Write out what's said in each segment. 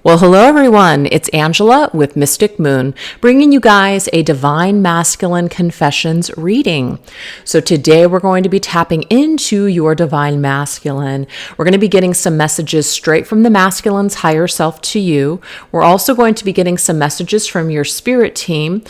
Well, hello everyone. It's Angela with Mystic Moon, bringing you guys a Divine Masculine Confessions reading. So today we're going to be tapping into your Divine Masculine. We're going to be getting some messages straight from the masculine's higher self to you. We're also going to be getting some messages from your spirit team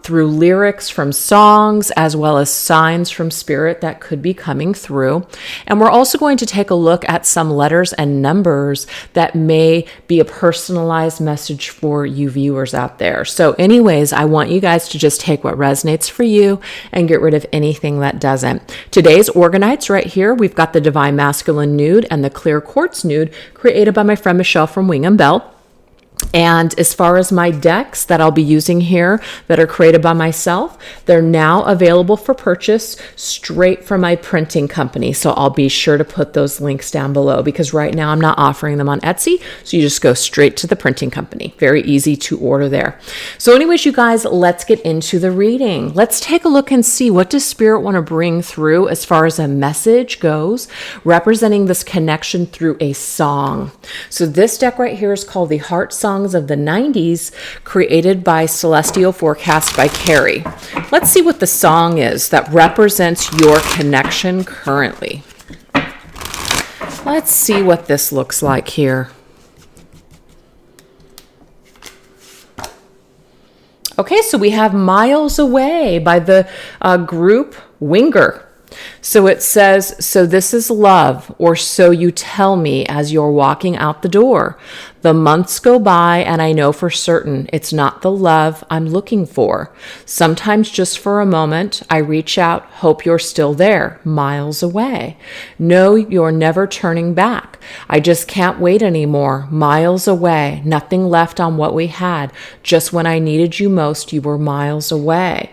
through lyrics from songs, as well as signs from spirit that could be coming through. And we're also going to take a look at some letters and numbers that may be a personalized message for you viewers out there. So anyways, I want you guys to just take what resonates for you and get rid of anything that doesn't. Today's Organites right here, we've got the Divine Masculine Nude and the Clear Quartz Nude created by my friend Michelle from Wing & Bell. And as far as my decks that I'll be using here that are created by myself, they're now available for purchase straight from my printing company. So I'll be sure to put those links down below because right now I'm not offering them on Etsy. So you just go straight to the printing company. Very easy to order there. So anyways, you guys, let's get into the reading. Let's take a look and see what does Spirit want to bring through as far as a message goes, representing this connection through a song. So this deck right here is called the Heart Songs of the 90s, created by Celestial Forecast by Carrie. Let's see what the song is that represents your connection currently. Let's see what this looks like here. Okay, so we have Miles Away by the group Winger. So it says, so this is love, or so you tell me as you're walking out the door. The months go by and I know for certain it's not the love I'm looking for. Sometimes just for a moment, I reach out, hope you're still there, miles away. No, you're never turning back. I just can't wait anymore, miles away. Nothing left on what we had. Just when I needed you most, you were miles away.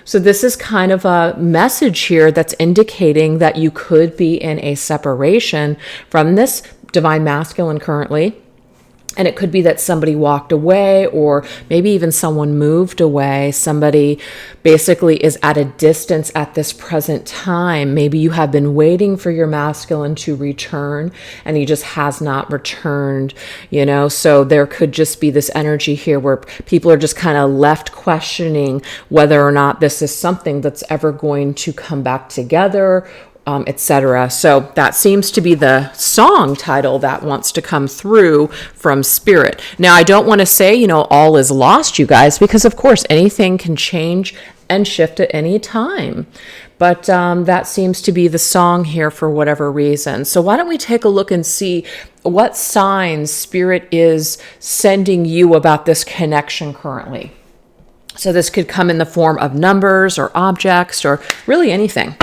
So this is kind of a message here that's indicating that you could be in a separation from this Divine Masculine currently. And it could be that somebody walked away, or maybe even someone moved away. Somebody basically is at a distance at this present time. Maybe you have been waiting for your masculine to return and he just has not returned, so there could just be this energy here where people are just kind of left questioning whether or not this is something that's ever going to come back together, etc. So that seems to be the song title that wants to come through from Spirit. Now, I don't want to say, all is lost, you guys, because of course anything can change and shift at any time. But that seems to be the song here for whatever reason. So why don't we take a look and see what signs Spirit is sending you about this connection currently. So this could come in the form of numbers or objects or really anything.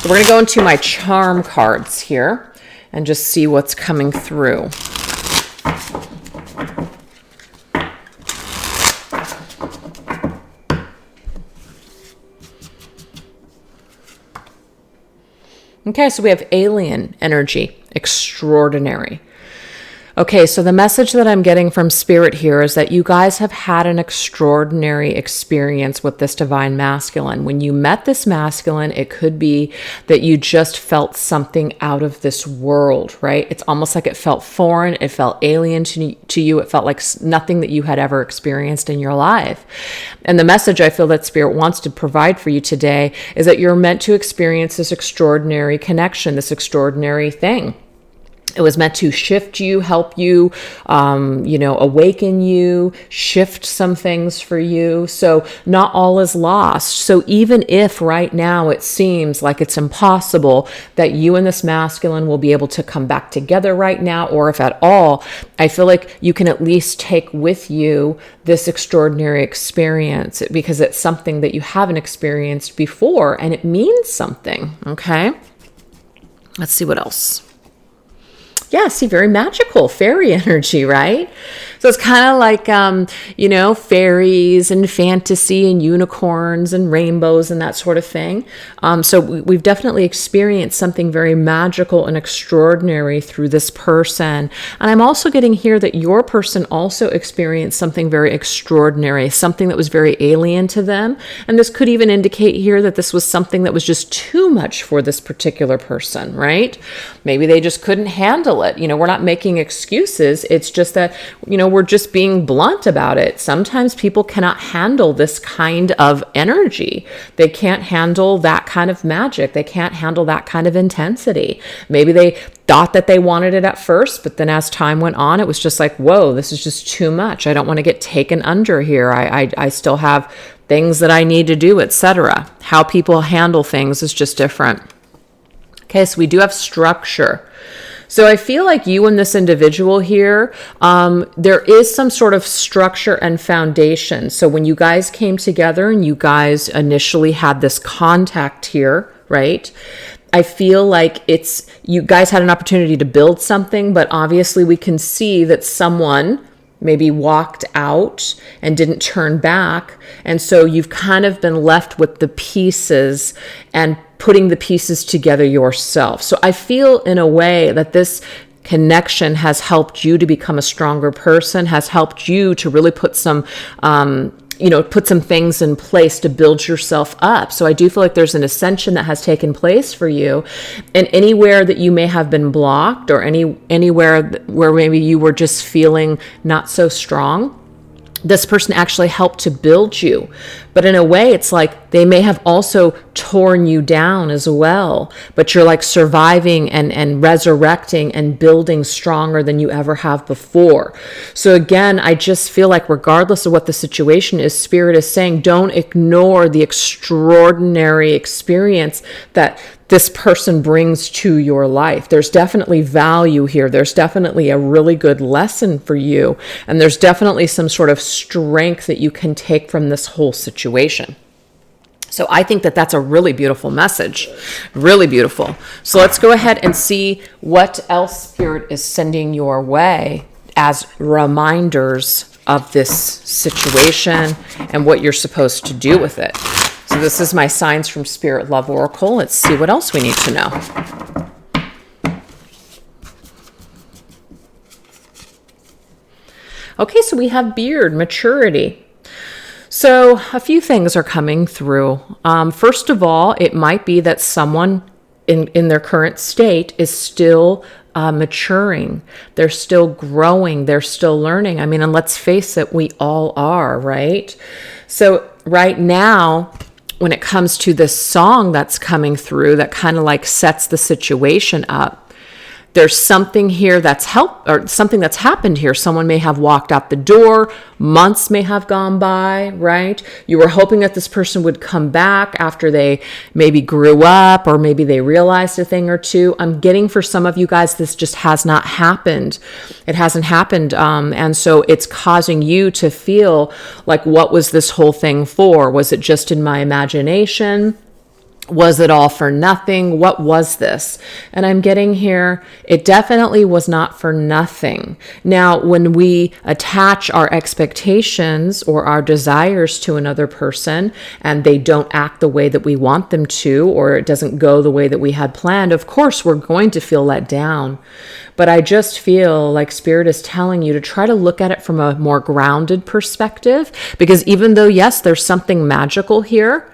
So we're going to go into my charm cards here and just see what's coming through. Okay, so we have alien energy, extraordinary. Okay, so the message that I'm getting from Spirit here is that you guys have had an extraordinary experience with this Divine Masculine. When you met this masculine, it could be that you just felt something out of this world, right? It's almost like it felt foreign, it felt alien to you, it felt like nothing that you had ever experienced in your life. And the message I feel that Spirit wants to provide for you today is that you're meant to experience this extraordinary connection, this extraordinary thing. It was meant to shift you, help you, awaken you, shift some things for you. So not all is lost. So even if right now it seems like it's impossible that you and this masculine will be able to come back together right now, or if at all, I feel like you can at least take with you this extraordinary experience because it's something that you haven't experienced before and it means something. Okay. Let's see what else. Yeah, see, very magical, fairy energy, right? So it's kind of like, fairies and fantasy and unicorns and rainbows and that sort of thing. So we've definitely experienced something very magical and extraordinary through this person. And I'm also getting here that your person also experienced something very extraordinary, something that was very alien to them. And this could even indicate here that this was something that was just too much for this particular person, right? Maybe they just couldn't handle it. We're not making excuses. It's just that, we're just being blunt about it. Sometimes people cannot handle this kind of energy. They can't handle that kind of magic. They can't handle that kind of intensity. Maybe they thought that they wanted it at first, but then as time went on, it was just like, whoa, this is just too much. I don't want to get taken under here. I still have things that I need to do, etc. How people handle things is just different. Okay, so we do have structure. So I feel like you and this individual here, there is some sort of structure and foundation. So when you guys came together and you guys initially had this contact here, right? I feel like you guys had an opportunity to build something, but obviously we can see that someone maybe walked out and didn't turn back. And so you've kind of been left with the pieces and putting the pieces together yourself. So I feel in a way that this connection has helped you to become a stronger person, has helped you to really put some things in place to build yourself up. So I do feel like there's an ascension that has taken place for you. And anywhere that you may have been blocked or anywhere where maybe you were just feeling not so strong, this person actually helped to build you. But in a way, it's like they may have also torn you down as well, but you're like surviving and resurrecting and building stronger than you ever have before. So again, I just feel like regardless of what the situation is, Spirit is saying, don't ignore the extraordinary experience that this person brings to your life. There's definitely value here. There's definitely a really good lesson for you. And there's definitely some sort of strength that you can take from this whole situation. So I think that that's a really beautiful message. Really beautiful. So let's go ahead and see what else Spirit is sending your way as reminders of this situation and what you're supposed to do with it. So this is my Signs from Spirit Love Oracle. Let's see what else we need to know. Okay, so we have beard, maturity. So a few things are coming through. First of all, it might be that someone in their current state is still maturing. They're still growing. They're still learning. I mean, and let's face it, we all are, right? So right now, when it comes to this song that's coming through that kind of like sets the situation up, there's something here something that's happened here. Someone may have walked out the door. Months may have gone by, right? You were hoping that this person would come back after they maybe grew up or maybe they realized a thing or two. I'm getting for some of you guys, this just has not happened. It hasn't happened. And so it's causing you to feel like, what was this whole thing for? Was it just in my imagination? Was it all for nothing? What was this? And I'm getting here, it definitely was not for nothing. Now, when we attach our expectations or our desires to another person and they don't act the way that we want them to, or it doesn't go the way that we had planned, of course, we're going to feel let down. But I just feel like Spirit is telling you to try to look at it from a more grounded perspective, because even though, yes, there's something magical here,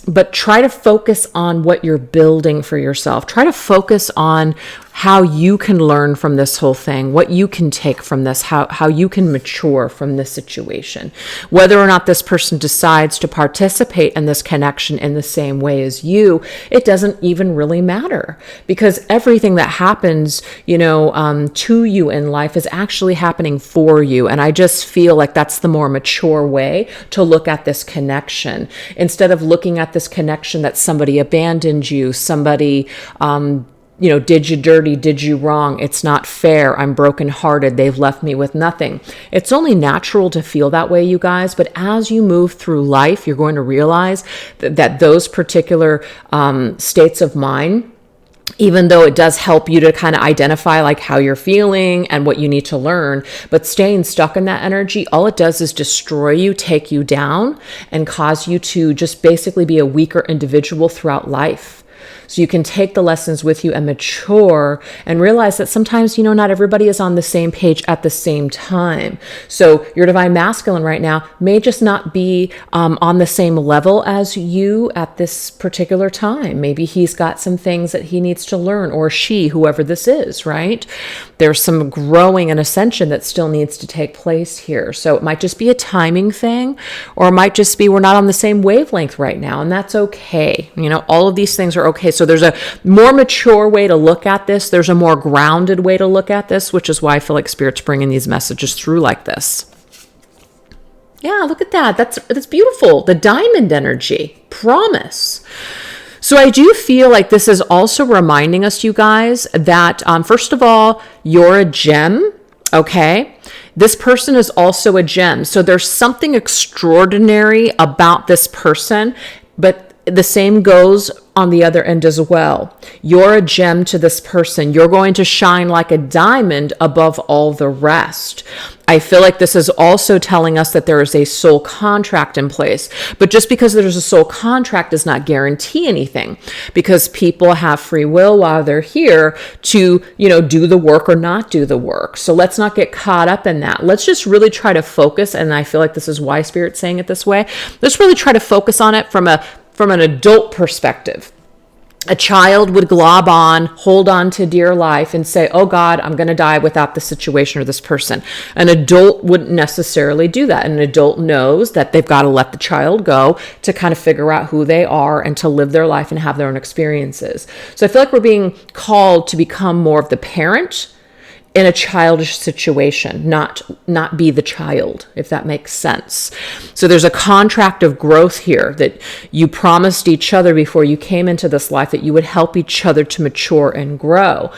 but try to focus on what you're building for yourself. Try to focus on how you can learn from this whole thing, what you can take from this, how you can mature from this situation. Whether or not this person decides to participate in this connection in the same way as you, it doesn't even really matter, because everything that happens, to you in life is actually happening for you. And I just feel like that's the more mature way to look at this connection, instead of looking at this connection that somebody abandoned you, somebody, did you dirty, did you wrong, it's not fair, I'm brokenhearted, they've left me with nothing. It's only natural to feel that way, you guys, but as you move through life, you're going to realize that those particular states of mind even though it does help you to kind of identify like how you're feeling and what you need to learn. But staying stuck in that energy, all it does is destroy you, take you down, and cause you to just basically be a weaker individual throughout life. So you can take the lessons with you and mature and realize that sometimes, not everybody is on the same page at the same time. So your divine masculine right now may just not be on the same level as you at this particular time. Maybe he's got some things that he needs to learn, or she, whoever this is, right? There's some growing and ascension that still needs to take place here. So it might just be a timing thing, or it might just be we're not on the same wavelength right now, and that's okay. All of these things are okay. So there's a more mature way to look at this. There's a more grounded way to look at this, which is why I feel like Spirit's bringing these messages through like this. Yeah, look at that. That's beautiful. The diamond energy. Promise. So I do feel like this is also reminding us, you guys, that first of all, you're a gem, okay? This person is also a gem. So there's something extraordinary about this person, but the same goes on the other end as well. You're a gem to this person. You're going to shine like a diamond above all the rest. I feel like this is also telling us that there is a soul contract in place. But just because there's a soul contract does not guarantee anything, because people have free will while they're here to, do the work or not do the work. So let's not get caught up in that. Let's just really try to focus. And I feel like this is why Spirit's saying it this way. Let's really try to focus on it from an adult perspective. A child would glob on, hold on to dear life and say, oh God, I'm going to die without this situation or this person. An adult wouldn't necessarily do that. An adult knows that they've got to let the child go to kind of figure out who they are and to live their life and have their own experiences. So I feel like we're being called to become more of the parent in a childish situation, not be the child, if that makes sense. So there's a contract of growth here that you promised each other before you came into this life, that you would help each other to mature and grow.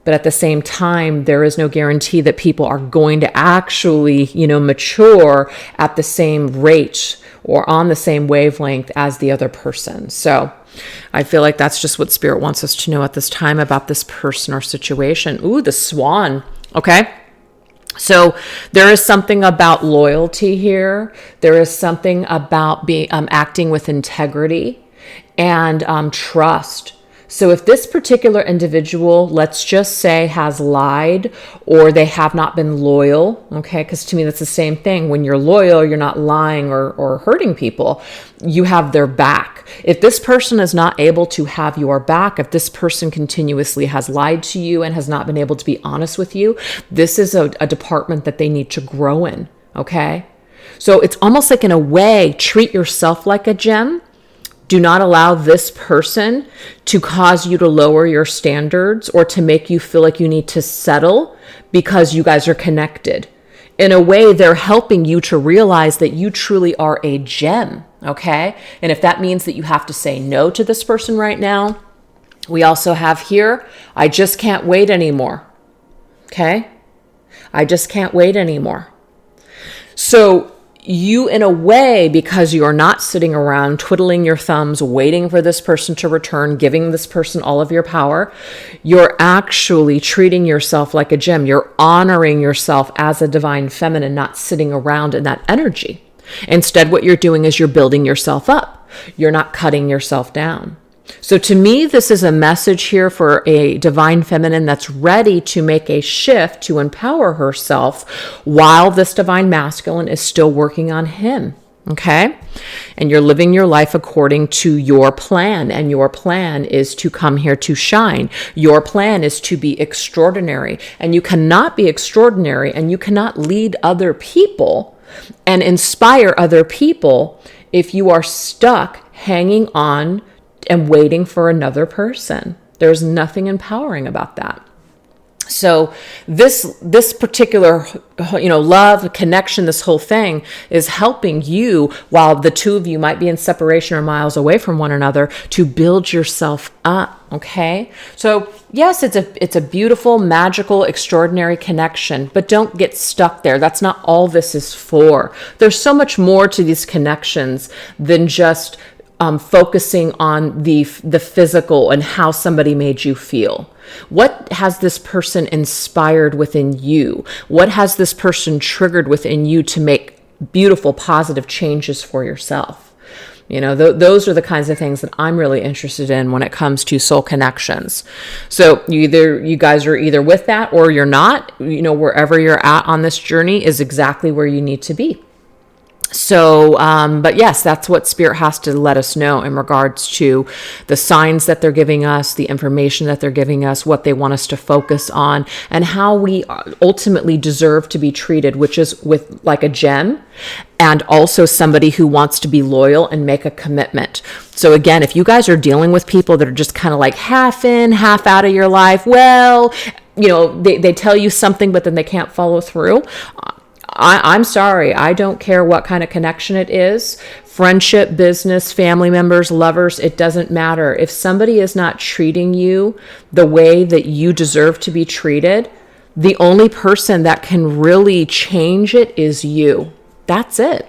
But at the same time, there is no guarantee that people are going to actually, mature at the same rate or on the same wavelength as the other person. So I feel like that's just what Spirit wants us to know at this time about this person or situation. Ooh, the swan. Okay. So there is something about loyalty here. There is something about acting with integrity and trust. So if this particular individual, let's just say, has lied or they have not been loyal, okay, because to me that's the same thing. When you're loyal, you're not lying or hurting people. You have their back. If this person is not able to have your back, if this person continuously has lied to you and has not been able to be honest with you, this is a department that they need to grow in, okay? So it's almost like, in a way, treat yourself like a gem. Do not allow this person to cause you to lower your standards or to make you feel like you need to settle because you guys are connected. In a way, they're helping you to realize that you truly are a gem, okay? And if that means that you have to say no to this person right now, we also have here, I just can't wait anymore, okay? I just can't wait anymore. So you, in a way, because you're not sitting around twiddling your thumbs, waiting for this person to return, giving this person all of your power, you're actually treating yourself like a gem. You're honoring yourself as a divine feminine, not sitting around in that energy. Instead, what you're doing is you're building yourself up. You're not cutting yourself down. So to me, this is a message here for a divine feminine that's ready to make a shift to empower herself while this divine masculine is still working on him. Okay? And you're living your life according to your plan. And your plan is to come here to shine. Your plan is to be extraordinary. And you cannot be extraordinary and you cannot lead other people and inspire other people if you are stuck hanging on and waiting for another person. There's nothing empowering about that. So this particular, love, connection, this whole thing is helping you, while the two of you might be in separation or miles away from one another, to build yourself up. Okay. So yes, it's a beautiful, magical, extraordinary connection, but don't get stuck there. That's not all this is for. There's so much more to these connections than just focusing on the physical and how somebody made you feel. What has this person inspired within you? What has this person triggered within you to make beautiful, positive changes for yourself? Those are the kinds of things that I'm really interested in when it comes to soul connections. So you guys are either with that or you're not. Wherever you're at on this journey is exactly where you need to be. So, but yes, that's what Spirit has to let us know in regards to the signs that they're giving us, the information that they're giving us, what they want us to focus on, and how we ultimately deserve to be treated, which is with like a gem, and also somebody who wants to be loyal and make a commitment. So again, if you guys are dealing with people that are just kind of like half in, half out of your life, well, they tell you something, but then they can't follow through. I'm sorry. I don't care what kind of connection it is. Friendship, business, family members, lovers, it doesn't matter. If somebody is not treating you the way that you deserve to be treated, the only person that can really change it is you. That's it.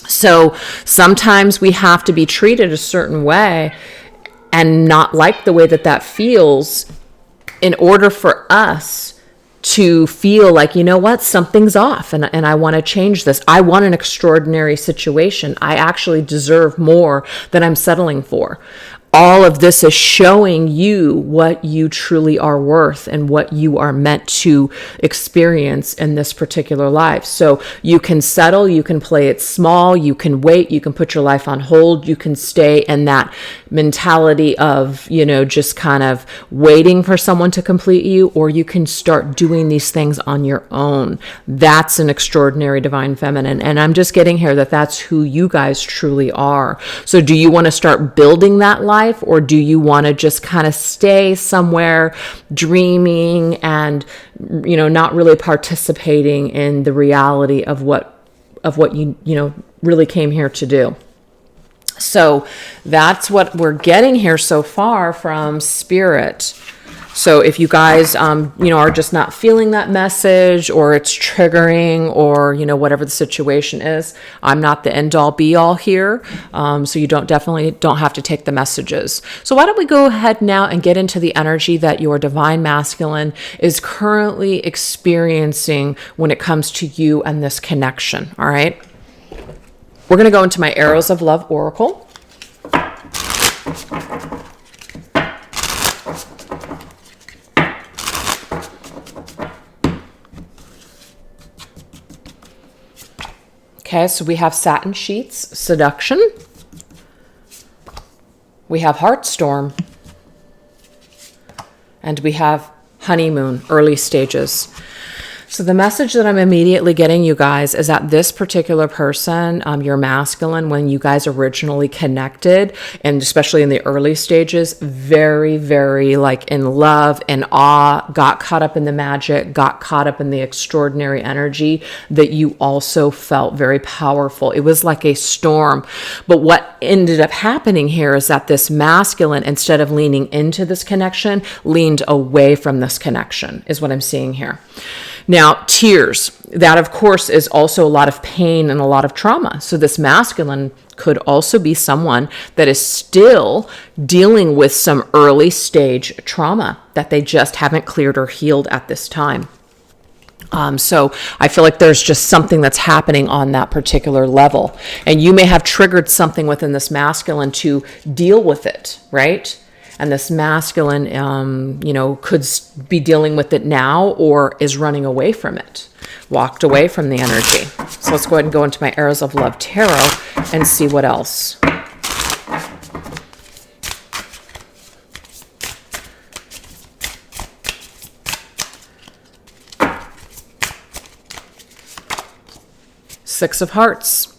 So sometimes we have to be treated a certain way and not like the way that feels in order for us to feel like, something's off and I want to change this. I want an extraordinary situation. I actually deserve more than I'm settling for. All of this is showing you what you truly are worth and what you are meant to experience in this particular life. So you can settle, you can play it small, you can wait, you can put your life on hold, you can stay in that mentality of, just kind of waiting for someone to complete you, or you can start doing these things on your own. That's an extraordinary divine feminine. And I'm just getting here that's who you guys truly are. So do you want to start building that life? Or do you want to just kind of stay somewhere dreaming and, not really participating in the reality of what you really came here to do? So that's what we're getting here so far from Spirit. So if you guys, are just not feeling that message, or it's triggering, or, whatever the situation is, I'm not the end all be all here. So you definitely don't have to take the messages. So why don't we go ahead now and get into the energy that your divine masculine is currently experiencing when it comes to you and this connection. All right. We're going to go into my Arrows of Love Oracle. Okay, so we have Satin Sheets, Seduction. We have Heartstorm. And we have Honeymoon, Early Stages. So the message that I'm immediately getting, you guys, is that this particular person, your masculine, when you guys originally connected, and especially in the early stages, very, very in love and awe, got caught up in the magic, got caught up in the extraordinary energy that you also felt very powerful. It was like a storm. But what ended up happening here is that this masculine, instead of leaning into this connection, leaned away from this connection, is what I'm seeing here. Now, tears, that of course is also a lot of pain and a lot of trauma. So this masculine could also be someone that is still dealing with some early stage trauma that they just haven't cleared or healed at this time. So I feel like there's just something that's happening on that particular level. And you may have triggered something within this masculine to deal with it, right? And this masculine, could be dealing with it now or is running away from it, walked away from the energy. So let's go ahead and go into my Arrows of Love Tarot and see what else. Six of Hearts,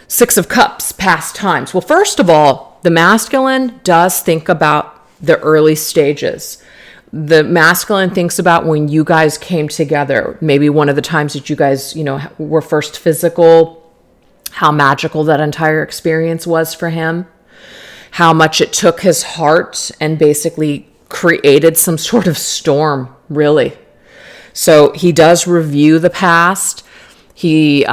Six of Cups, past times. Well, first of all, the masculine does think about the early stages. The masculine thinks about when you guys came together, maybe one of the times that you guys, were first physical, how magical that entire experience was for him, how much it took his heart and basically created some sort of storm, really. So he does review the past. He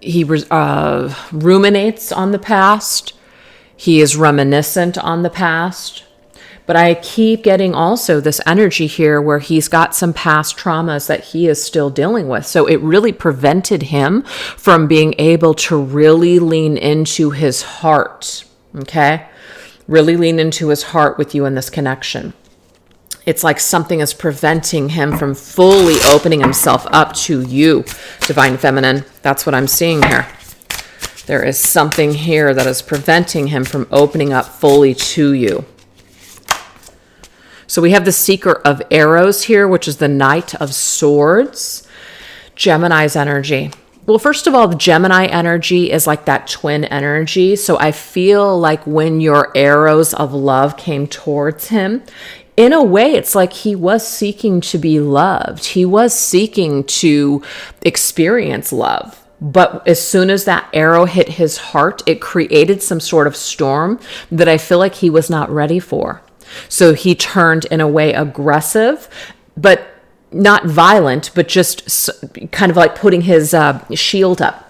ruminates on the past. He is reminiscent on the past. But I keep getting also this energy here where he's got some past traumas that he is still dealing with. So it really prevented him from being able to really lean into his heart. Okay? Really lean into his heart with you in this connection. It's like something is preventing him from fully opening himself up to you, Divine Feminine. That's what I'm seeing here. There is something here that is preventing him from opening up fully to you. So we have the Seeker of Arrows here, which is the Knight of Swords. Gemini's energy. Well, first of all, the Gemini energy is like that twin energy. So I feel like when your arrows of love came towards him, in a way, it's like he was seeking to be loved. He was seeking to experience love. But as soon as that arrow hit his heart, it created some sort of storm that I feel like he was not ready for. So he turned in a way aggressive, but not violent, but just kind of like putting his shield up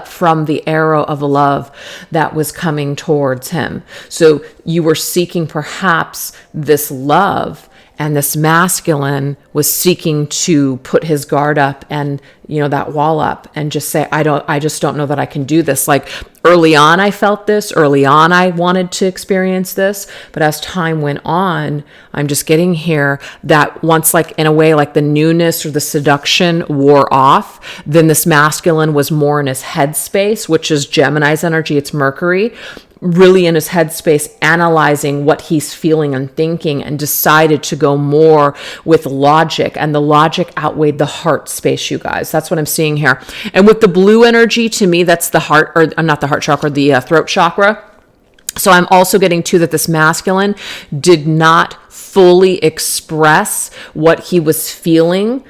from the arrow of love that was coming towards him. So you were seeking perhaps this love, and this masculine was seeking to put his guard up and, that wall up and just say, I just don't know that I can do this. Like early on, I felt this. Early on, I wanted to experience this. But as time went on, I'm just getting here that once, like in a way, like the newness or the seduction wore off, then this masculine was more in his headspace, which is Gemini's energy. It's Mercury. Really in his headspace, analyzing what he's feeling and thinking, and decided to go more with logic, and the logic outweighed the heart space, you guys. That's what I'm seeing here. And with the blue energy, to me, that's the heart, or not the heart chakra, the throat chakra. So I'm also getting to that this masculine did not fully express what he was feeling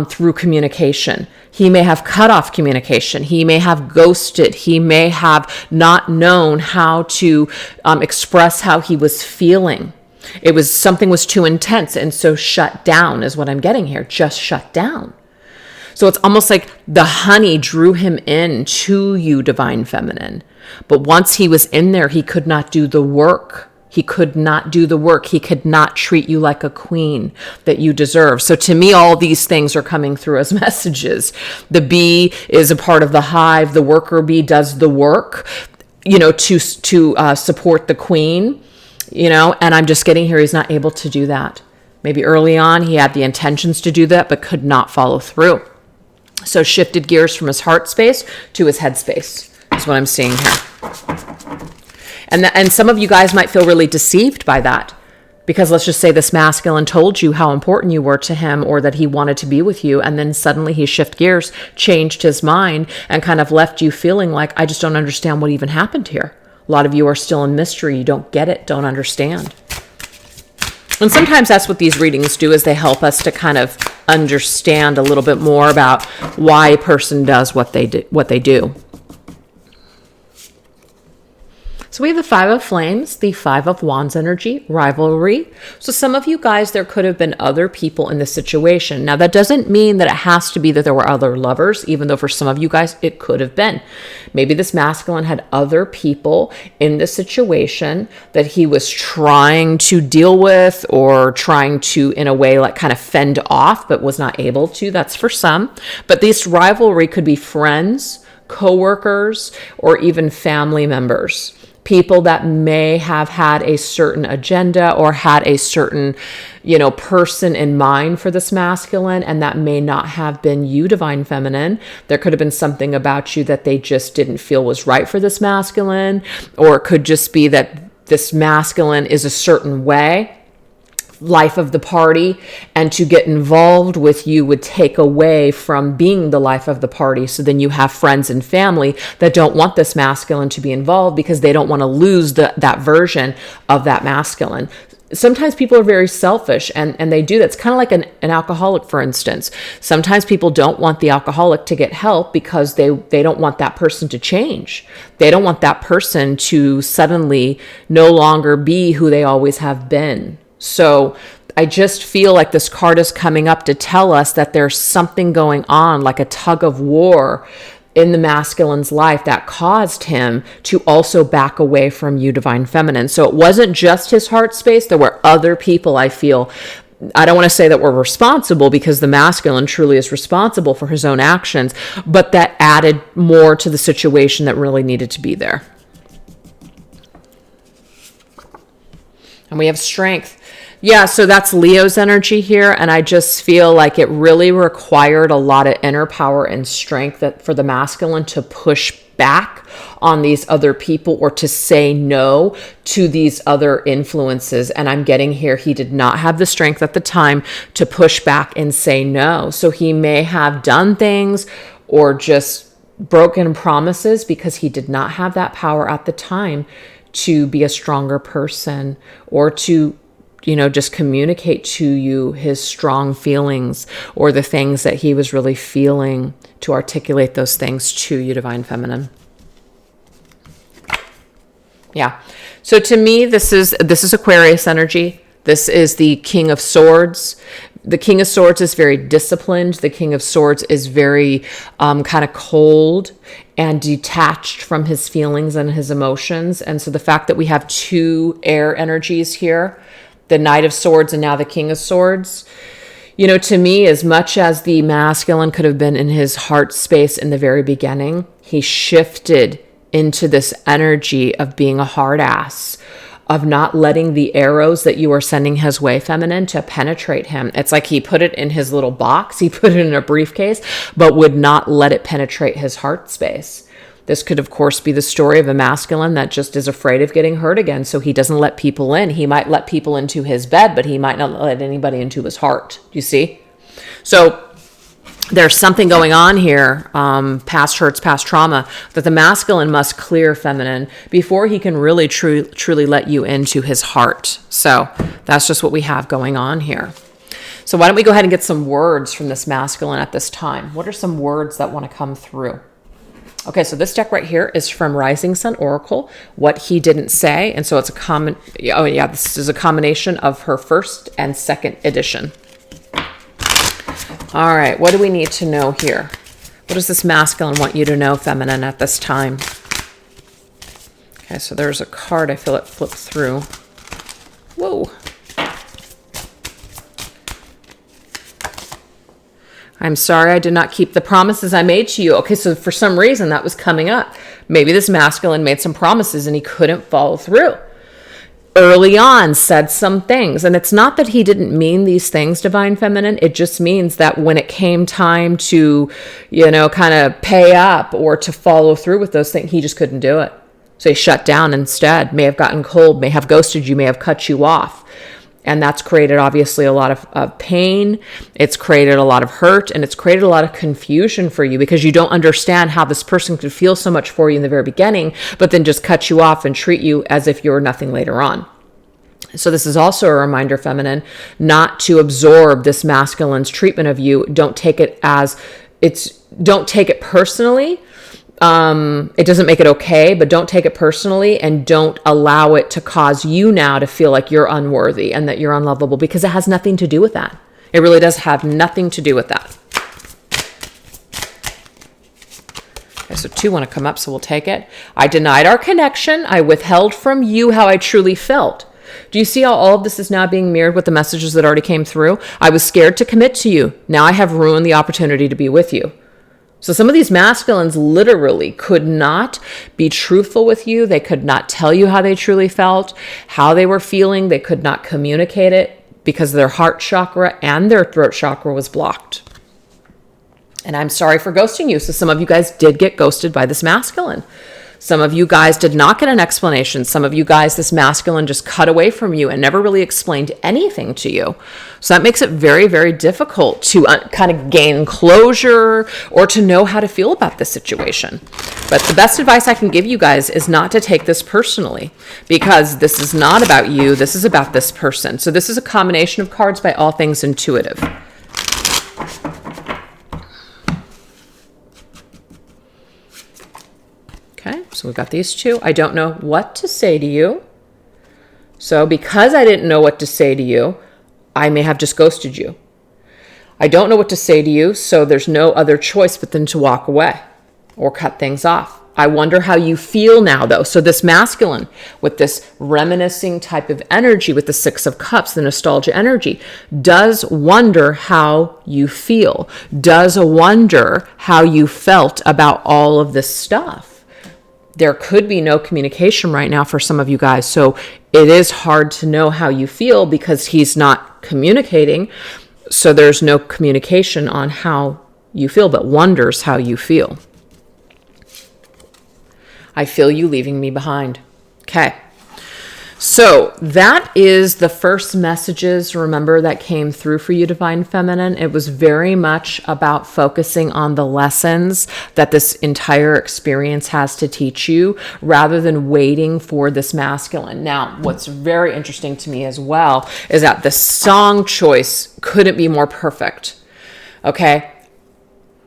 through communication. He may have cut off communication. He may have ghosted. He may have not known how to express how he was feeling. Something was too intense, and so shut down is what I'm getting here. Just shut down. So it's almost like the honey drew him in to you, Divine Feminine. But once he was in there, he could not do the work. He could not do the work. He could not treat you like a queen that you deserve. So to me, all these things are coming through as messages. The bee is a part of the hive. The worker bee does the work, to support the queen, and I'm just getting here. He's not able to do that. Maybe early on, he had the intentions to do that, but could not follow through. So shifted gears from his heart space to his head space is what I'm seeing here. And some of you guys might feel really deceived by that, because let's just say this masculine told you how important you were to him, or that he wanted to be with you, and then suddenly he shifted gears, changed his mind, and kind of left you feeling like, I just don't understand what even happened here. A lot of you are still in mystery. You don't get it, don't understand. And sometimes that's what these readings do, is they help us to kind of understand a little bit more about why a person does what they do. So we have the Five of Flames, the Five of Wands energy, rivalry. So some of you guys, there could have been other people in this situation. Now, that doesn't mean that it has to be that there were other lovers, even though for some of you guys, it could have been. Maybe this masculine had other people in the situation that he was trying to deal with, or trying to, in a way, like kind of fend off, but was not able to. That's for some. But this rivalry could be friends, coworkers, or even family members. People that may have had a certain agenda, or had a certain, person in mind for this masculine, and that may not have been you, Divine Feminine. There could have been something about you that they just didn't feel was right for this masculine, or it could just be that this masculine is a certain way, life of the party, and to get involved with you would take away from being the life of the party. So then you have friends and family that don't want this masculine to be involved, because they don't want to lose that version of that masculine. Sometimes people are very selfish, and they do that. It's kind of like an alcoholic, for instance. Sometimes people don't want the alcoholic to get help because they don't want that person to change. They don't want that person to suddenly no longer be who they always have been. So I just feel like this card is coming up to tell us that there's something going on, like a tug of war in the masculine's life that caused him to also back away from you, divine feminine. So it wasn't just his heart space. There were other people, I feel. I don't want to say that we're responsible, because the masculine truly is responsible for his own actions, but that added more to the situation that really needed to be there. And we have strength. Yeah, so that's Leo's energy here, and I just feel like it really required a lot of inner power and strength for the masculine to push back on these other people, or to say no to these other influences. And I'm getting here, he did not have the strength at the time to push back and say no. So he may have done things or just broken promises because he did not have that power at the time to be a stronger person, or to just communicate to you his strong feelings, or the things that he was really feeling, to articulate those things to you, divine feminine. Yeah. So to me, this is Aquarius energy. This is the King of Swords. The King of Swords is very disciplined. The King of Swords is very kind of cold and detached from his feelings and his emotions. And so the fact that we have two air energies here, the Knight of Swords and now the King of Swords, to me, as much as the masculine could have been in his heart space in the very beginning, he shifted into this energy of being a hard ass, of not letting the arrows that you are sending his way, feminine, to penetrate him. It's like he put it in his little box, he put it in a briefcase, but would not let it penetrate his heart space. This could, of course, be the story of a masculine that just is afraid of getting hurt again, so he doesn't let people in. He might let people into his bed, but he might not let anybody into his heart. Do you see? So there's something going on here, past hurts, past trauma, that the masculine must clear, feminine, before he can really truly let you into his heart. So that's just what we have going on here. So why don't we go ahead and get some words from this masculine at this time? What are some words that want to come through? Okay, so this deck right here is from Rising Sun Oracle, What He Didn't Say. And so it's this is a combination of her first and second edition. All right, what do we need to know here? What does this masculine want you to know, feminine, at this time? Okay, so there's a card I feel it flipped through. Whoa. I'm sorry I did not keep the promises I made to you. Okay, so for some reason that was coming up. Maybe this masculine made some promises and he couldn't follow through. Early on, said some things. And it's not that he didn't mean these things, divine feminine. It just means that when it came time to, kind of pay up or to follow through with those things, he just couldn't do it. So he shut down instead, may have gotten cold, may have ghosted you, may have cut you off. And that's created, obviously, a lot of pain. It's created a lot of hurt, and it's created a lot of confusion for you, because you don't understand how this person could feel so much for you in the very beginning, but then just cut you off and treat you as if you were nothing later on. So this is also a reminder, feminine, not to absorb this masculine's treatment of you. Don't take it personally. It doesn't make it okay, but don't take it personally, and don't allow it to cause you now to feel like you're unworthy and that you're unlovable, because it has nothing to do with that. It really does have nothing to do with that. Okay, so 2 want to come up, so we'll take it. I denied our connection. I withheld from you how I truly felt. Do you see how all of this is now being mirrored with the messages that already came through? I was scared to commit to you. Now I have ruined the opportunity to be with you. So some of these masculines literally could not be truthful with you. They could not tell you how they truly felt, how they were feeling. They could not communicate it because their heart chakra and their throat chakra was blocked. And I'm sorry for ghosting you. So some of you guys did get ghosted by this masculine. Some of you guys did not get an explanation. Some of you guys, this masculine just cut away from you and never really explained anything to you. So that makes it very, very difficult to kind of gain closure or to know how to feel about this situation. But the best advice I can give you guys is not to take this personally, because this is not about you. This is about this person. So this is a combination of cards by All Things Intuitive. Okay, so we've got these 2. I don't know what to say to you. So because I didn't know what to say to you, I may have just ghosted you. I don't know what to say to you, so there's no other choice but then to walk away or cut things off. I wonder how you feel now, though. So this masculine with this reminiscing type of energy with the Six of Cups, the nostalgia energy, does wonder how you feel, does wonder how you felt about all of this stuff. There could be no communication right now for some of you guys. So it is hard to know how you feel because he's not communicating. So there's no communication on how you feel, but wonders how you feel. I feel you leaving me behind. Okay. So that is the first messages, remember, that came through for you, Divine Feminine. It was very much about focusing on the lessons that this entire experience has to teach you rather than waiting for this masculine. Now, what's very interesting to me as well is that the song choice couldn't be more perfect. Okay.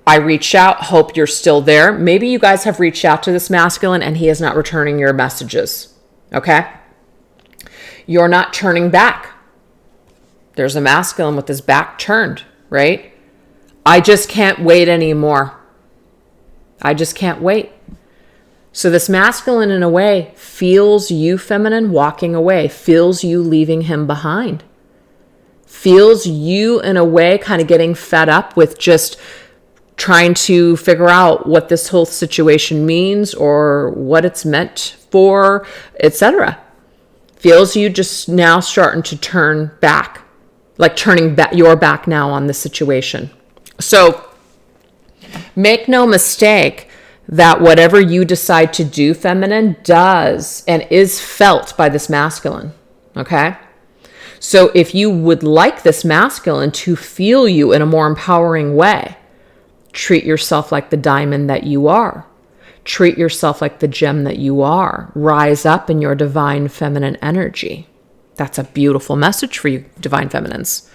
I reach out, hope you're still there. Maybe you guys have reached out to this masculine and he is not returning your messages. Okay. You're not turning back. There's a masculine with his back turned, right? I just can't wait anymore. I just can't wait. So this masculine, in a way, feels you, feminine, walking away, feels you leaving him behind, feels you, in a way, kind of getting fed up with just trying to figure out what this whole situation means or what it's meant for, etc. Feels you just now starting to turn back, like turning back your back now on the situation. So make no mistake that whatever you decide to do, feminine, does and is felt by this masculine. Okay? So if you would like this masculine to feel you in a more empowering way, treat yourself like the diamond that you are. Treat yourself like the gem that you are. Rise up in your divine feminine energy. That's a beautiful message for you, divine feminines.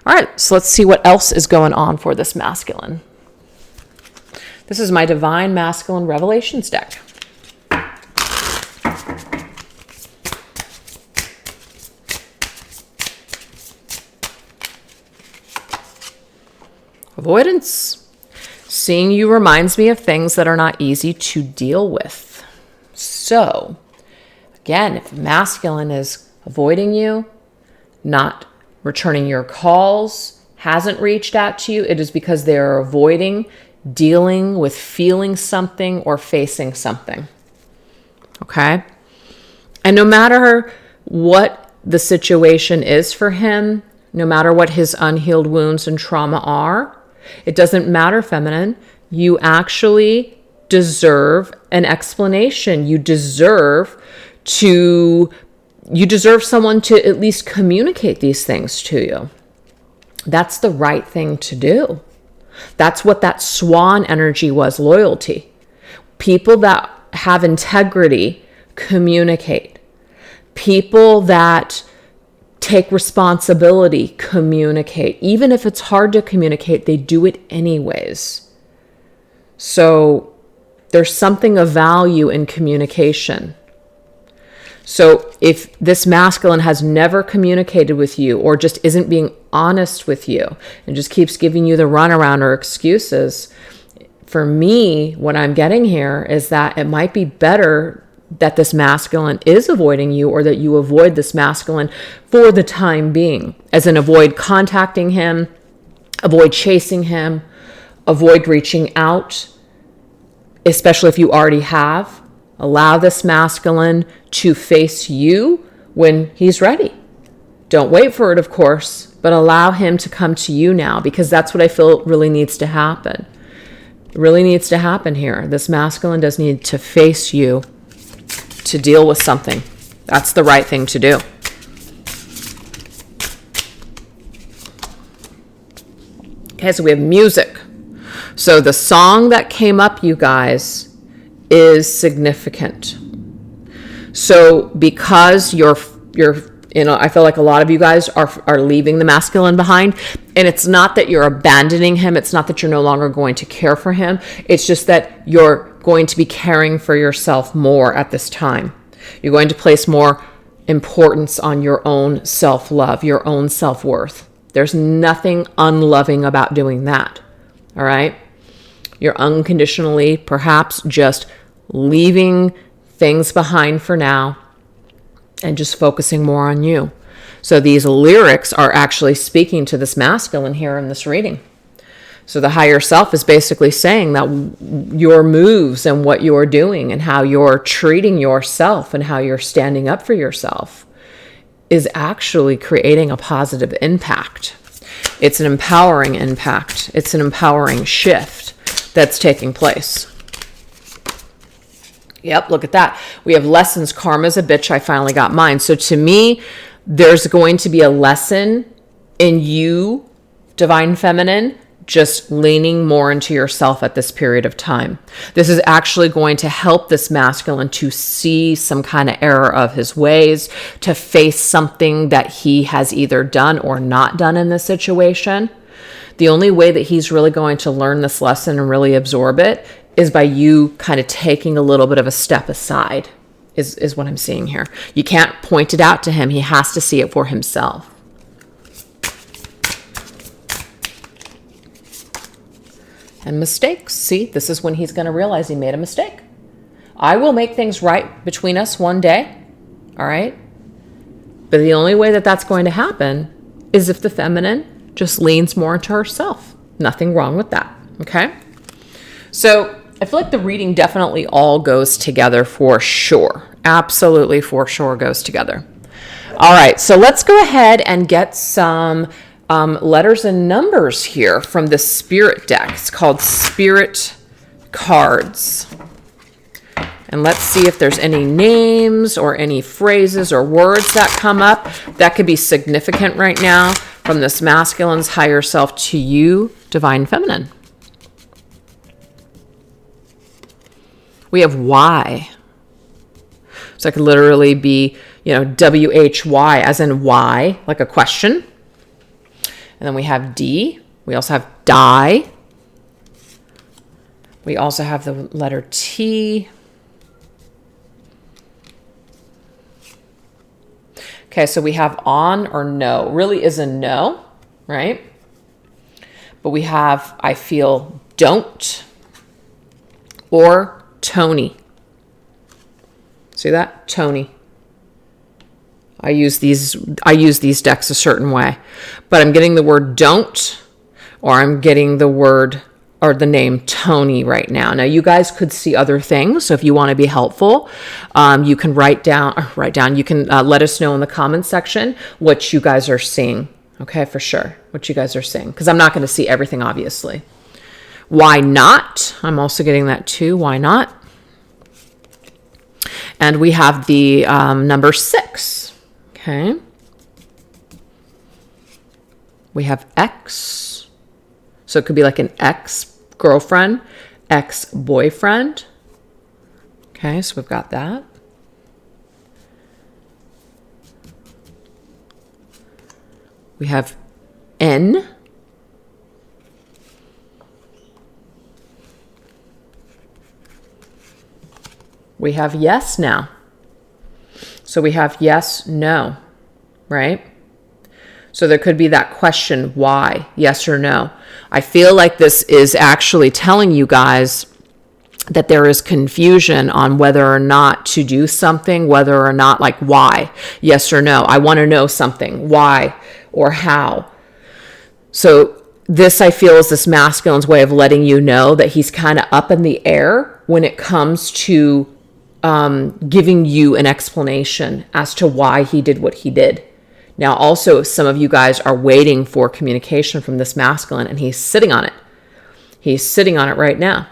All right, so let's see what else is going on for this masculine. This is my Divine Masculine Revelations deck. Avoidance. Seeing you reminds me of things that are not easy to deal with. So, again, if masculine is avoiding you, not returning your calls, hasn't reached out to you, it is because they are avoiding dealing with feeling something or facing something. Okay? And no matter what the situation is for him, no matter what his unhealed wounds and trauma are, it doesn't matter, feminine. You actually deserve an explanation. You deserve someone to at least communicate these things to you. That's the right thing to do. That's what that swan energy was, loyalty. People that have integrity communicate. People that take responsibility, communicate. Even if it's hard to communicate, they do it anyways. So there's something of value in communication. So if this masculine has never communicated with you or just isn't being honest with you and just keeps giving you the runaround or excuses, for me, what I'm getting here is that it might be better that this masculine is avoiding you or that you avoid this masculine for the time being, as in avoid contacting him, avoid chasing him, avoid reaching out, especially if you already have. Allow this masculine to face you when he's ready. Don't wait for it, of course, but allow him to come to you now, because that's what I feel really needs to happen. It really needs to happen here. This masculine does need to face you to deal with something. That's the right thing to do. Okay, so we have music. So the song that came up, you guys, is significant. So because you're I feel like a lot of you guys are leaving the masculine behind, and it's not that you're abandoning him. It's not that you're no longer going to care for him. It's just that you're going to be caring for yourself more at this time. You're going to place more importance on your own self-love, your own self-worth. There's nothing unloving about doing that. All right? You're unconditionally perhaps just leaving things behind for now and just focusing more on you. So these lyrics are actually speaking to this masculine here in this reading. So the higher self is basically saying that your moves and what you're doing and how you're treating yourself and how you're standing up for yourself is actually creating a positive impact. It's an empowering impact. It's an empowering shift that's taking place. Yep, look at that. We have lessons. Karma's a bitch. I finally got mine. So to me, there's going to be a lesson in you, divine feminine, just leaning more into yourself at this period of time. This is actually going to help this masculine to see some kind of error of his ways, to face something that he has either done or not done in this situation. The only way that he's really going to learn this lesson and really absorb it is by you kind of taking a little bit of a step aside, is what I'm seeing here. You can't point it out to him. He has to see it for himself. And mistakes. See, this is when he's going to realize he made a mistake. I will make things right between us one day. All right? But the only way that that's going to happen is if the feminine just leans more into herself. Nothing wrong with that. Okay? So I feel like the reading definitely all goes together for sure. Absolutely for sure goes together. All right. So let's go ahead and get some letters and numbers here from the Spirit deck. It's called Spirit Cards. And let's see if there's any names or any phrases or words that come up that could be significant right now from this masculine's higher self to you, divine feminine. We have why. So it could literally be, WHY, as in why, like a question. And then we have D. We also have die. We also have the letter T. Okay, so we have on or no. Really is a no, right? But we have I feel don't or Tony. See that? Tony. I use these decks a certain way, but I'm getting the word don't, or I'm getting the word or the name Tony right now. Now you guys could see other things. So if you want to be helpful, you can write down, you can let us know in the comments section what you guys are seeing. Okay, for sure. What you guys are seeing. Because I'm not going to see everything, obviously. Why not? I'm also getting that too. Why not? And we have the number 6. Okay. We have ex. So it could be like an ex-girlfriend, ex-boyfriend. Okay, so we've got that. We have N. We have yes now. So we have yes, no, right? So there could be that question, why, yes or no. I feel like this is actually telling you guys that there is confusion on whether or not to do something, whether or not, like, why, yes or no. I want to know something, why or how. So this, I feel, is this masculine's way of letting you know that he's kind of up in the air when it comes to giving you an explanation as to why he did what he did. Now, also, some of you guys are waiting for communication from this masculine, and he's sitting on it. He's sitting on it right now.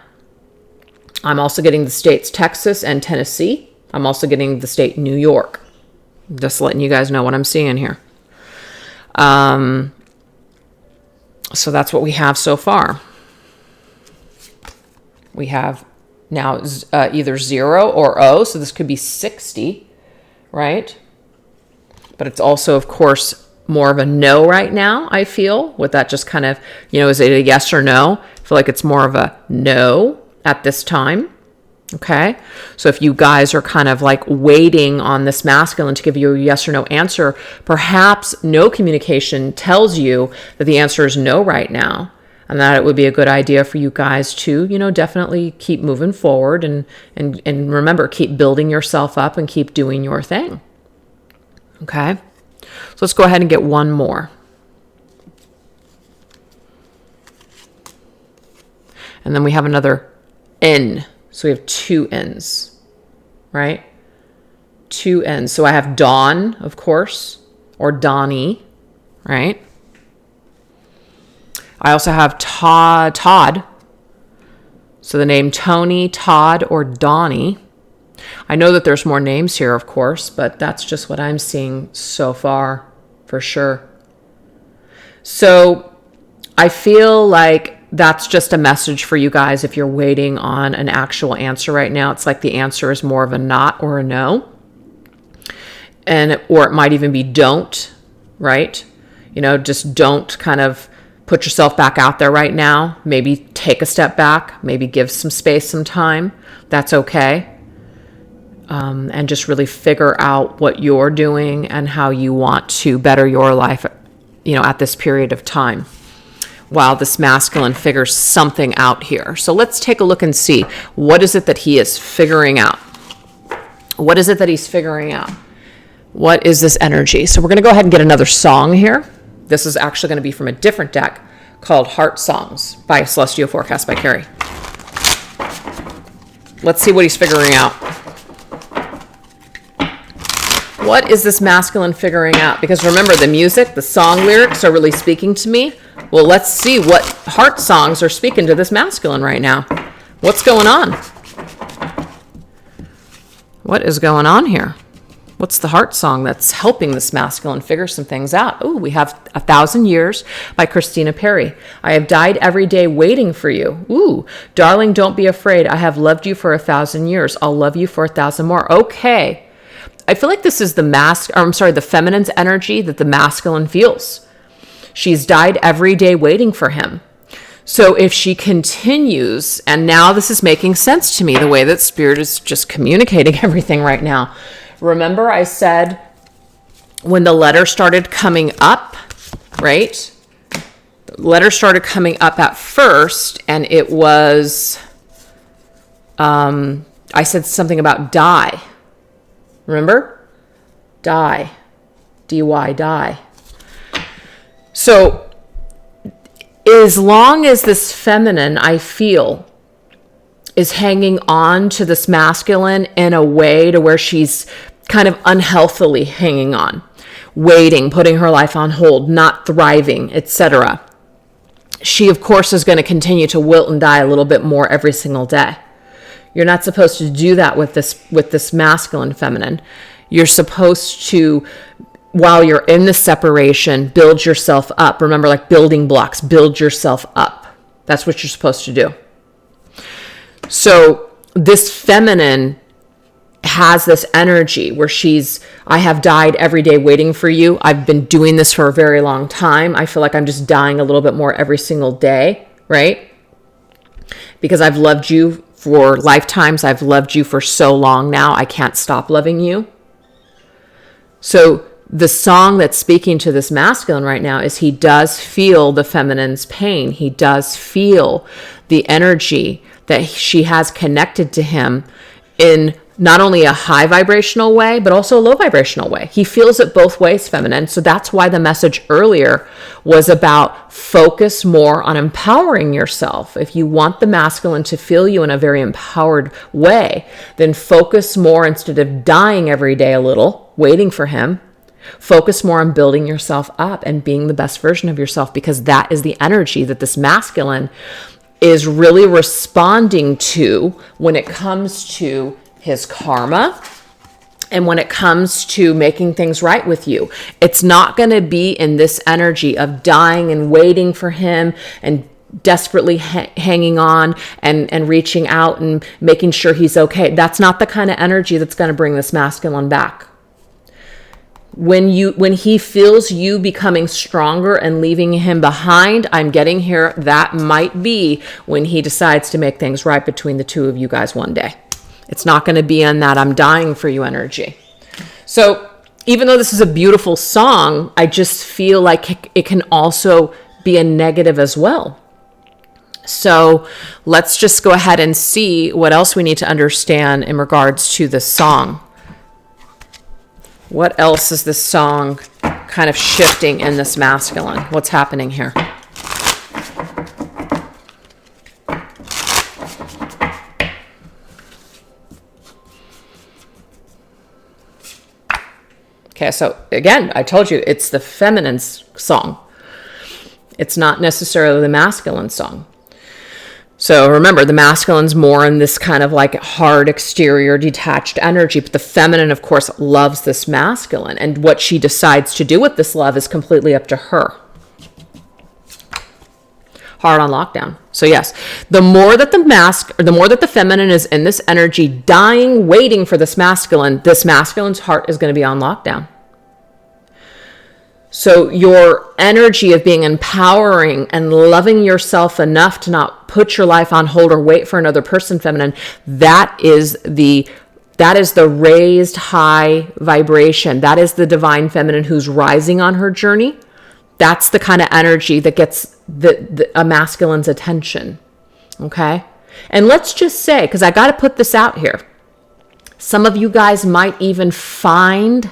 I'm also getting the states Texas and Tennessee. I'm also getting the state New York. Just letting you guys know what I'm seeing here. So that's what we have so far. We have now either 0 or O, so this could be 60, right? But it's also, of course, more of a no right now, I feel, with that just kind of, is it a yes or no? I feel like it's more of a no at this time, Okay, so if you guys are kind of like waiting on this masculine to give you a yes or no answer, perhaps no communication tells you that the answer is no right now, and that it would be a good idea for you guys to, definitely keep moving forward and remember, keep building yourself up and keep doing your thing. Okay, so let's go ahead and get one more. And then we have another N. So we have two N's, right? Two N's. So I have Dawn, of course, or Donnie, right? I also have Todd. So the name Tony, Todd, or Donnie. I know that there's more names here, of course, but that's just what I'm seeing so far, for sure. So I feel like that's just a message for you guys if you're waiting on an actual answer right now. It's like the answer is more of a not or a no. Or it might even be don't, right? Just don't kind of put yourself back out there right now. Maybe take a step back, maybe give some space, some time. That's okay. And just really figure out what you're doing and how you want to better your life, at this period of time, while this masculine figures something out here. So let's take a look and see, what is it that he is figuring out? What is it that he's figuring out? What is this energy? So we're going to go ahead and get another song here. This is actually going to be from a different deck called Heart Songs by Celestial Forecast by Carrie. Let's see what he's figuring out. What is this masculine figuring out? Because remember, the music, the song lyrics are really speaking to me. Well, let's see what heart songs are speaking to this masculine right now. What's going on? What is going on here? What's the heart song that's helping this masculine figure some things out? Oh, we have 1,000 Years by Christina Perry. I have died every day waiting for you. Ooh, darling, don't be afraid. I have loved you for 1,000 years. I'll love you for 1,000 more. Okay. I feel like this is the feminine's energy that the masculine feels. She's died every day waiting for him. So if she continues, and now this is making sense to me, the way that Spirit is just communicating everything right now. Remember I said when the letter started coming up, right? The letter started coming up at first, and it was, I said something about die. Remember? Die. D-Y, die. So as long as this feminine, I feel, is hanging on to this masculine in a way to where she's kind of unhealthily hanging on, waiting, putting her life on hold, not thriving, etc., she, of course, is going to continue to wilt and die a little bit more every single day. You're not supposed to do that with this masculine feminine. You're supposed to, while you're in the separation, build yourself up. Remember, like building blocks, build yourself up. That's what you're supposed to do. So this feminine has this energy where I have died every day waiting for you. I've been doing this for a very long time. I feel like I'm just dying a little bit more every single day, right? Because I've loved you for lifetimes. I've loved you for so long now. I can't stop loving you. So the song that's speaking to this masculine right now is he does feel the feminine's pain. He does feel the energy that she has connected to him in not only a high vibrational way, but also a low vibrational way. He feels it both ways, feminine. So that's why the message earlier was about focus more on empowering yourself. If you want the masculine to feel you in a very empowered way, then focus more instead of dying every day a little, waiting for him. Focus more on building yourself up and being the best version of yourself, because that is the energy that this masculine is really responding to when it comes to his karma and when it comes to making things right with you. It's not going to be in this energy of dying and waiting for him and desperately hanging on and reaching out and making sure he's okay. That's not the kind of energy that's going to bring this masculine back. When he feels you becoming stronger and leaving him behind, I'm getting here, that might be when he decides to make things right between the two of you guys one day. It's not going to be in that I'm dying for you energy. So even though this is a beautiful song, I just feel like it can also be a negative as well. So let's just go ahead and see what else we need to understand in regards to this song. What else is this song kind of shifting in this masculine? What's happening here? Okay, so again, I told you it's the feminine song. It's not necessarily the masculine song. So remember, the masculine's more in this kind of like hard exterior, detached energy, but the feminine, of course, loves this masculine. And what she decides to do with this love is completely up to her. Hard on lockdown. So yes, the more that the feminine is in this energy, dying, waiting for this masculine's heart is going to be on lockdown. So your energy of being empowering and loving yourself enough to not put your life on hold or wait for another person, feminine, that is the raised high vibration. That is the divine feminine who's rising on her journey. That's the kind of energy that gets a masculine's attention. Okay? And let's just say, because I got to put this out here, some of you guys might even find,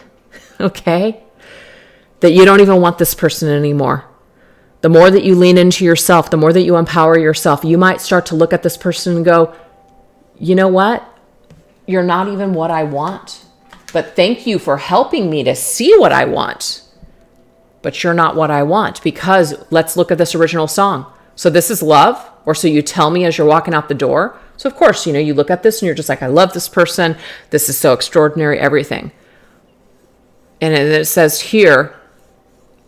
okay, that you don't even want this person anymore. The more that you lean into yourself, the more that you empower yourself, you might start to look at this person and go, you know what? You're not even what I want. But thank you for helping me to see what I want. But you're not what I want, because let's look at this original song. So this is love, or so you tell me as you're walking out the door. So of course, you look at this and you're just like, I love this person. This is so extraordinary, everything. And it says here,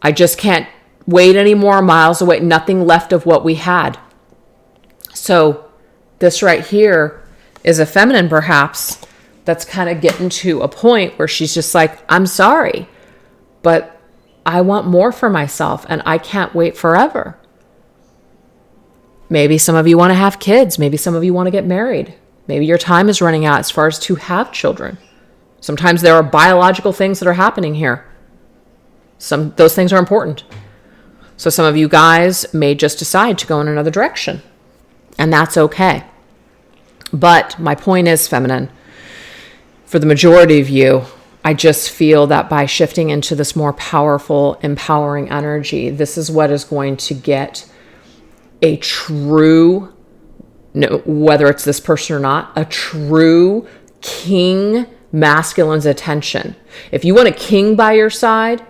I just can't wait anymore, miles away, nothing left of what we had. So this right here is a feminine, perhaps, that's kind of getting to a point where she's just like, I'm sorry, but I want more for myself and I can't wait forever. Maybe some of you want to have kids. Maybe some of you want to get married. Maybe your time is running out as far as to have children. Sometimes there are biological things that are happening here. Those things are important. So some of you guys may just decide to go in another direction, and that's okay. But my point is, feminine, for the majority of you, I just feel that by shifting into this more powerful, empowering energy, this is what is going to get a true, whether it's this person or not, a true king masculine's attention. If you want a king by your side,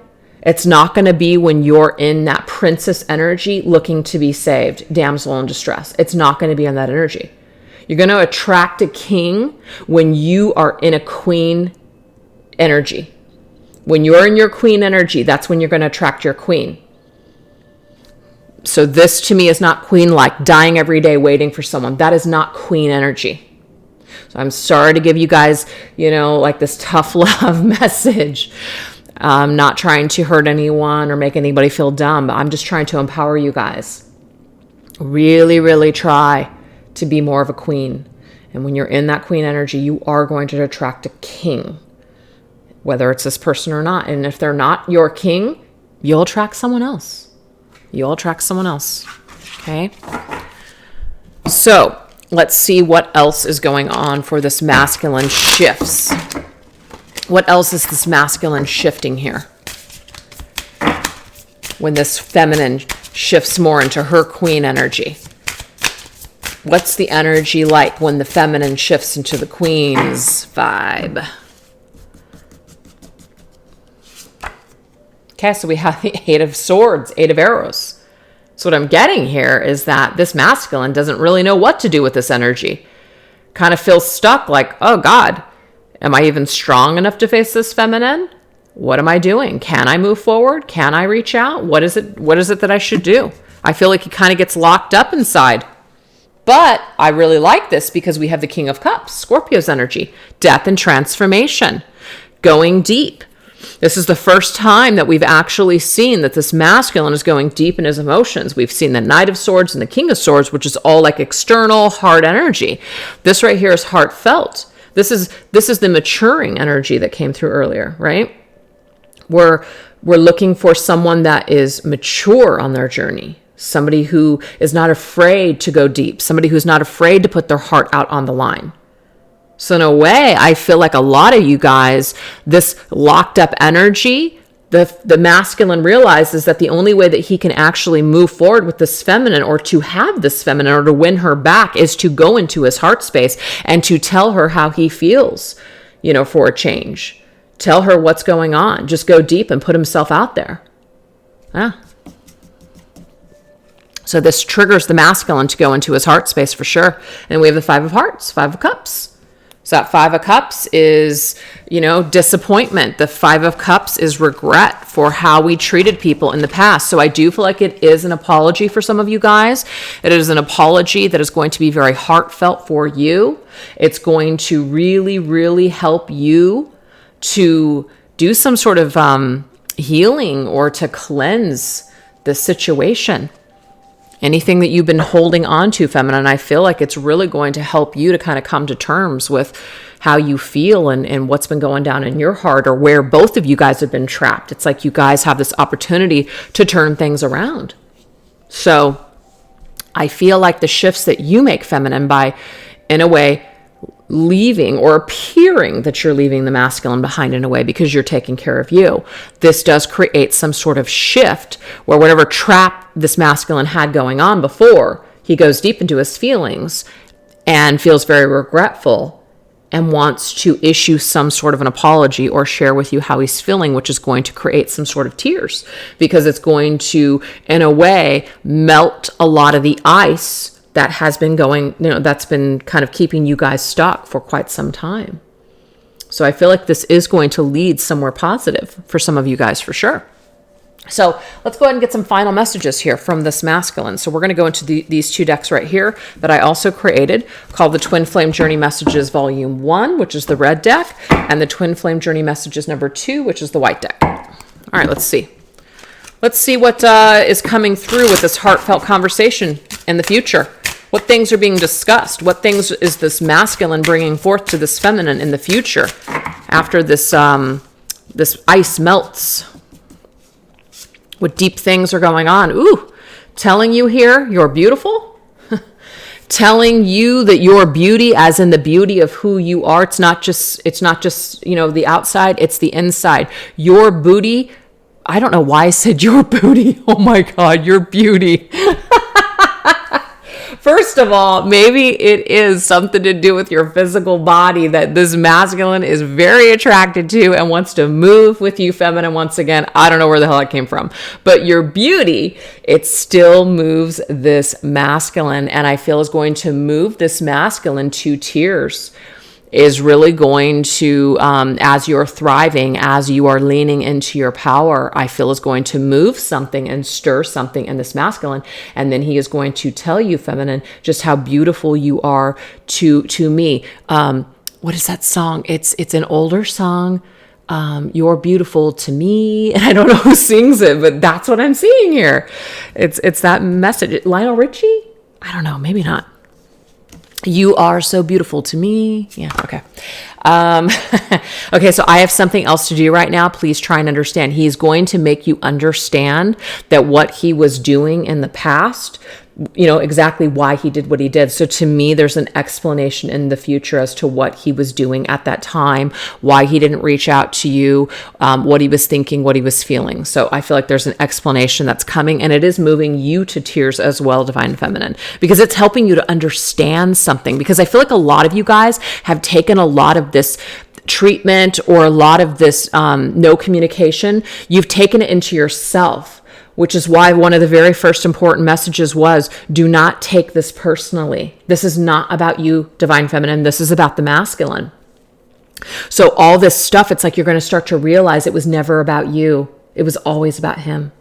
it's not going to be when you're in that princess energy looking to be saved, damsel in distress. It's not going to be in that energy. You're going to attract a king when you are in a queen energy. When you're in your queen energy, that's when you're going to attract your queen. So this to me is not queen-like, dying every day waiting for someone. That is not queen energy. So I'm sorry to give you guys, like this tough love message. I'm not trying to hurt anyone or make anybody feel dumb. I'm just trying to empower you guys. Really, really try to be more of a queen. And when you're in that queen energy, you are going to attract a king, whether it's this person or not. And if they're not your king, you'll attract someone else. Okay? So let's see what else is going on for this masculine shifts. What else is this masculine shifting here? When this feminine shifts more into her queen energy. What's the energy like when the feminine shifts into the queen's vibe? Okay, so we have the Eight of Swords, Eight of Arrows. So what I'm getting here is that this masculine doesn't really know what to do with this energy. Kind of feels stuck, like, oh God, am I even strong enough to face this feminine? What am I doing? Can I move forward? Can I reach out? What is it that I should do? I feel like he kind of gets locked up inside. But I really like this because we have the King of Cups, Scorpio's energy, death and transformation, going deep. This is the first time that we've actually seen that this masculine is going deep in his emotions. We've seen the Knight of Swords and the King of Swords, which is all like external, hard energy. This right here is heartfelt. This is the maturing energy that came through earlier, right? We're looking for someone that is mature on their journey, somebody who is not afraid to go deep, somebody who's not afraid to put their heart out on the line. So in a way, I feel like a lot of you guys, this locked up energy, the masculine realizes that the only way that he can actually move forward with this feminine, or to have this feminine, or to win her back, is to go into his heart space and to tell her how he feels, for a change. Tell her what's going on. Just go deep and put himself out there. So this triggers the masculine to go into his heart space for sure. And we have the 5 of Hearts, 5 of Cups. So that 5 of Cups is, disappointment. The 5 of Cups is regret for how we treated people in the past. So I do feel like it is an apology for some of you guys. It is an apology that is going to be very heartfelt for you. It's going to really, really help you to do some sort of healing, or to cleanse the situation. Anything that you've been holding on to, feminine, I feel like it's really going to help you to kind of come to terms with how you feel and what's been going down in your heart, or where both of you guys have been trapped. It's like you guys have this opportunity to turn things around. So I feel like the shifts that you make, feminine, by, in a way, leaving, or appearing that you're leaving the masculine behind in a way because you're taking care of you. This does create some sort of shift where whatever trap this masculine had going on before, he goes deep into his feelings and feels very regretful and wants to issue some sort of an apology or share with you how he's feeling, which is going to create some sort of tears, because it's going to, in a way, melt a lot of the ice that has been going, that's been kind of keeping you guys stuck for quite some time. So I feel like this is going to lead somewhere positive for some of you guys for sure. So let's go ahead and get some final messages here from this masculine. So we're going to go into these 2 decks right here that I also created, called the Twin Flame Journey Messages Volume 1, which is the red deck, and the Twin Flame Journey Messages number 2, which is the white deck. All right, let's see. Let's see what is coming through with this heartfelt conversation in the future. What things are being discussed? What things is this masculine bringing forth to this feminine in the future after this this ice melts? What deep things are going on? Ooh, telling you here you're beautiful. Telling you that your beauty, as in the beauty of who you are, it's not just the outside, it's the inside. Your booty. I don't know why I said your booty. Oh my God, your beauty. First of all, maybe it is something to do with your physical body that this masculine is very attracted to and wants to move with you, feminine, once again. I don't know where the hell it came from. But your beauty, it still moves this masculine, and I feel is going to move this masculine to tears. Is really going to, as you're thriving, as you are leaning into your power, I feel is going to move something and stir something in this masculine. And then he is going to tell you, feminine, just how beautiful you are to me. What is that song? It's an older song. You're beautiful to me. And I don't know who sings it, but that's what I'm seeing here. It's that message. Lionel Richie? I don't know. Maybe not. You are so beautiful to me. Yeah, okay. Okay, so I have something else to do right now. Please try and understand. He's going to make you understand that what he was doing in the past, exactly why he did what he did. So to me, there's an explanation in the future as to what he was doing at that time, why he didn't reach out to you, what he was thinking, what he was feeling. So I feel like there's an explanation that's coming, and it is moving you to tears as well, Divine Feminine, because it's helping you to understand something. Because I feel like a lot of you guys have taken a lot of this treatment or a lot of this no communication. You've taken it into yourself, which is why one of the very first important messages was, do not take this personally. This is not about you, Divine Feminine. This is about the masculine. So all this stuff, it's like you're going to start to realize it was never about you. It was always about him.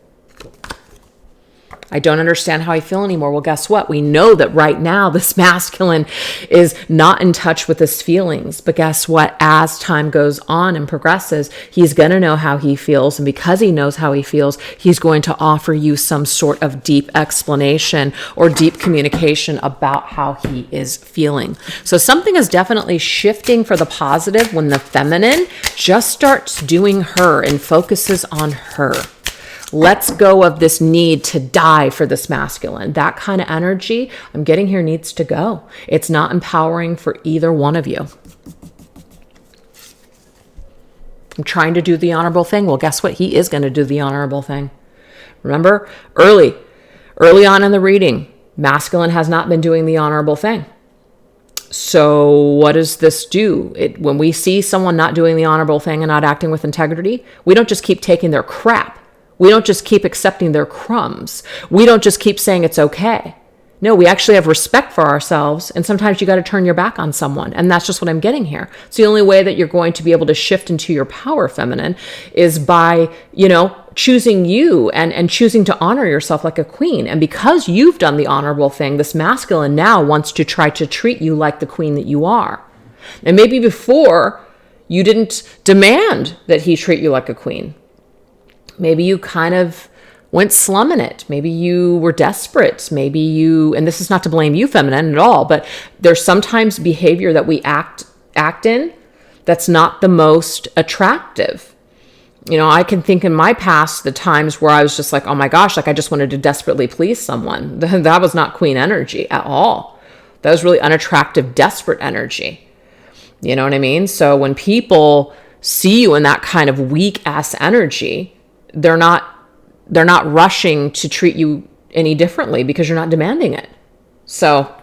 I don't understand how I feel anymore. Well, guess what? We know that right now this masculine is not in touch with his feelings. But guess what? As time goes on and progresses, he's going to know how he feels. And because he knows how he feels, he's going to offer you some sort of deep explanation or deep communication about how he is feeling. So something is definitely shifting for the positive when the feminine just starts doing her and focuses on her. Let's go of this need to die for this masculine. That kind of energy I'm getting here needs to go. It's not empowering for either one of you. I'm trying to do the honorable thing. Well, guess what? He is going to do the honorable thing. Remember, early on in the reading, masculine has not been doing the honorable thing. So what does this do? When we see someone not doing the honorable thing and not acting with integrity, we don't just keep taking their crap. We don't just keep accepting their crumbs. We don't just keep saying it's okay. No, we actually have respect for ourselves. And sometimes you got to turn your back on someone. And that's just what I'm getting here. It's the only way that you're going to be able to shift into your power, feminine, is by, choosing you and choosing to honor yourself like a queen. And because you've done the honorable thing, this masculine now wants to try to treat you like the queen that you are. And maybe before you didn't demand that he treat you like a queen. Maybe you kind of went slumming it. Maybe you were desperate. Maybe you, and this is not to blame you, feminine, at all, but there's sometimes behavior that we act in that's not the most attractive. I can think in my past the times where I was just like, oh my gosh, like I just wanted to desperately please someone. That was not queen energy at all. That was really unattractive, desperate energy. You know what I mean? So when people see you in that kind of weak ass energy, they're not rushing to treat you any differently because you're not demanding it. So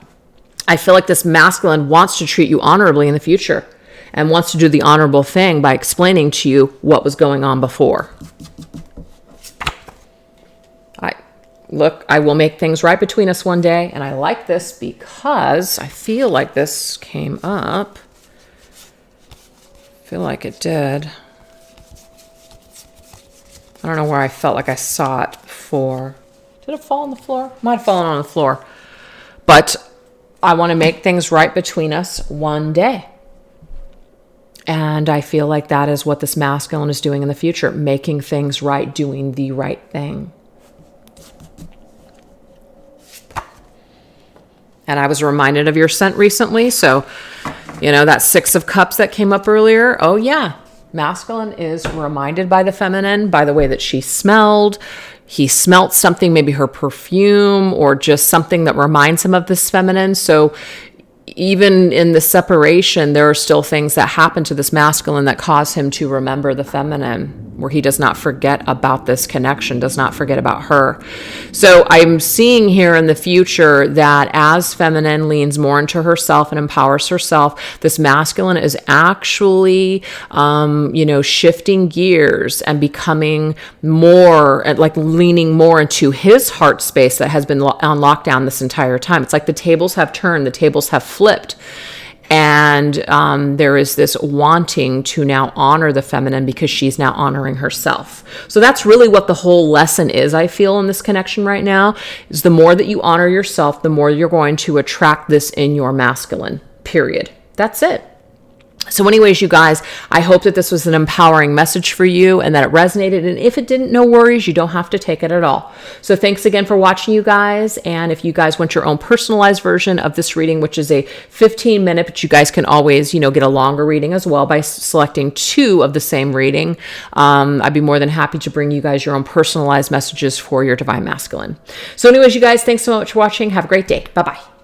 I feel like this masculine wants to treat you honorably in the future and wants to do the honorable thing by explaining to you what was going on before. I will make things right between us one day. And I like this because I feel like this came up. I feel like it did. I don't know where I felt like I saw it before. Did it fall on the floor? Might have fallen on the floor. But I want to make things right between us one day. And I feel like that is what this masculine is doing in the future. Making things right, doing the right thing. And I was reminded of your scent recently. So, that 6 of Cups that came up earlier. Oh, yeah. Masculine is reminded by the feminine by the way that she smelled. He smelt something, maybe her perfume or just something that reminds him of this feminine. So even in the separation, there are still things that happen to this masculine that cause him to remember the feminine, where he does not forget about this connection, does not forget about her. So I'm seeing here in the future that as feminine leans more into herself and empowers herself, this masculine is actually, shifting gears and becoming more, like leaning more into his heart space that has been on lockdown this entire time. It's like the tables have turned, the tables have flipped. And there is this wanting to now honor the feminine because she's now honoring herself. So that's really what the whole lesson is, I feel, in this connection right now, is the more that you honor yourself, the more you're going to attract this in your masculine, period. That's it. So anyways, you guys, I hope that this was an empowering message for you and that it resonated. And if it didn't, no worries. You don't have to take it at all. So thanks again for watching, you guys. And if you guys want your own personalized version of this reading, which is a 15-minute, but you guys can always, get a longer reading as well by selecting 2 of the same reading. I'd be more than happy to bring you guys your own personalized messages for your divine masculine. So anyways, you guys, thanks so much for watching. Have a great day. Bye-bye.